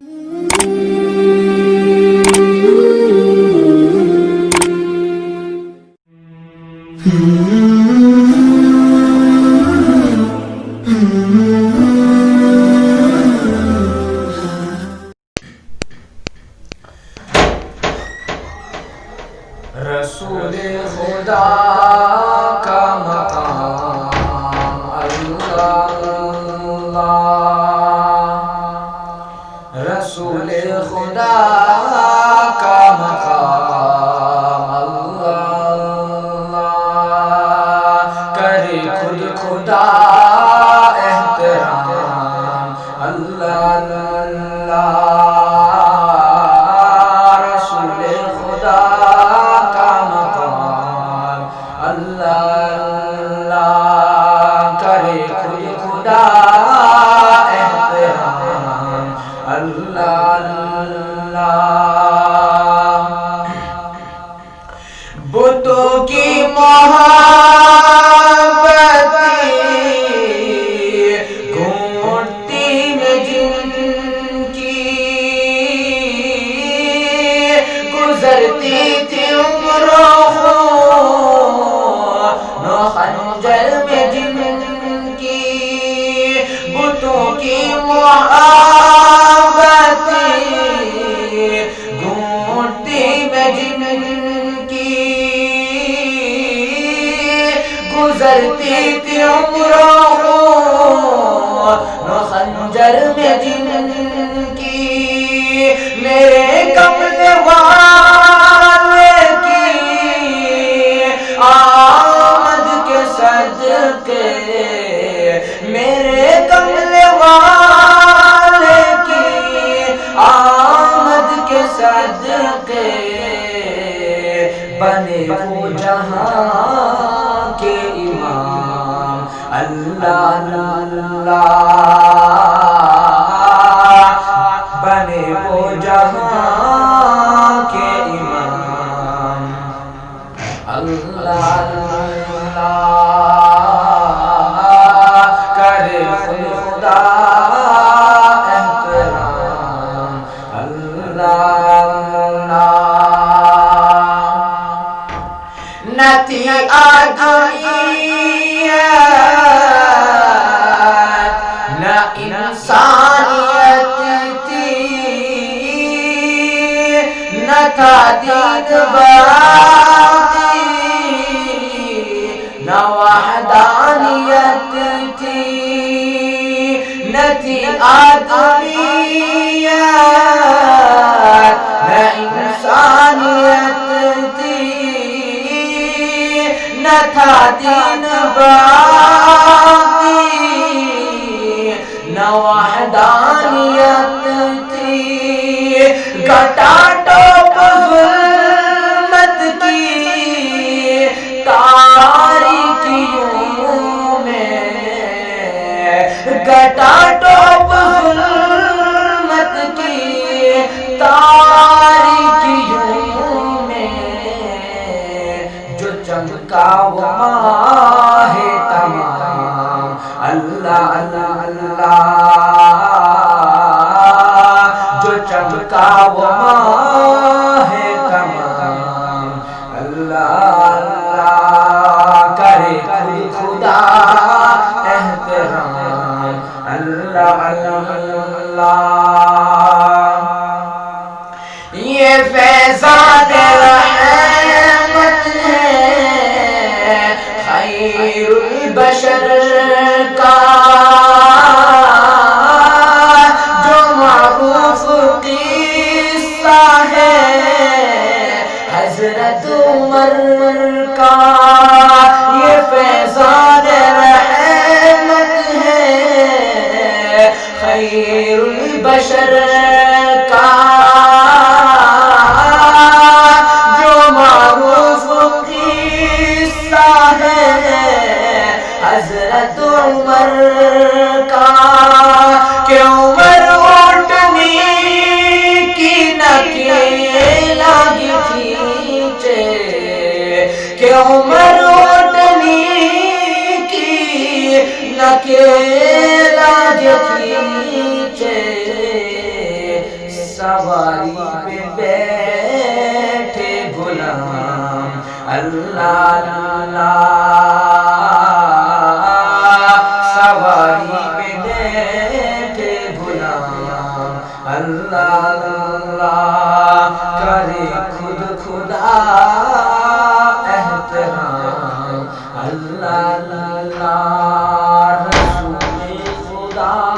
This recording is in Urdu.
رسول خدا کا مقام اللہ اللہ، رسول خدا کا مقام اللہ اللہ، کرے خود خدا احترام اللہ اللہ، بتوں کی محبتی گھونٹتی میں جن کی گزرتی تھی عمروں نو خنجر میں جن کی، بتوں کی محبتی گھونٹتی میں جن گزرتی تھی عمروں نو خنجر میں جن کی، میرے کملے والے کی آمد کے صدقے، میرے کملے والے کی آمد کے صدقے، بنے وہ جہاں کے امام اللہ اللہ، بنے وہ جہاں کے امام اللہ اللہ، کرے خود خدا احترام اللہ اللہ، نہ تھی آدمیت نہ انسانیت تھی، نہ تھا دین باقی نہ وحدانیت تھی، نہ تھی آدمیت نہ انسانیت تھی، نہ تھا دین باقی نہ وحدانیت تھی، گٹا ٹوپ ظلمت کی تاریکیوں میں، گٹا ٹوپ ظلمت کی تاریکیوں میں، جو چمکا وہ ماہ تمام اللہ اللہ، جو چمکا وہ ماہ تمام اللہ اللہ، کرے خدا احترام اللہ اللہ، یہ فیضان رحمت ہے خیر البشر کا، جو معروف قصہ ہے حضرت عمر کا، یہ فیضان رحمت ہے خیر البشر کا، جو معروف قصہ ہے حضرت عمر کا، کہ عمر اونٹنی کی نکیلا کھینچے، کہ عمر اونٹنی کی نکیلا کھینچے، سواری پہ بیٹھے غلام اللہ اللہ سواری پہ بیٹھے غلام اللہ اللہ کرے خود خدا احترام اللہ اللہ رسول خدا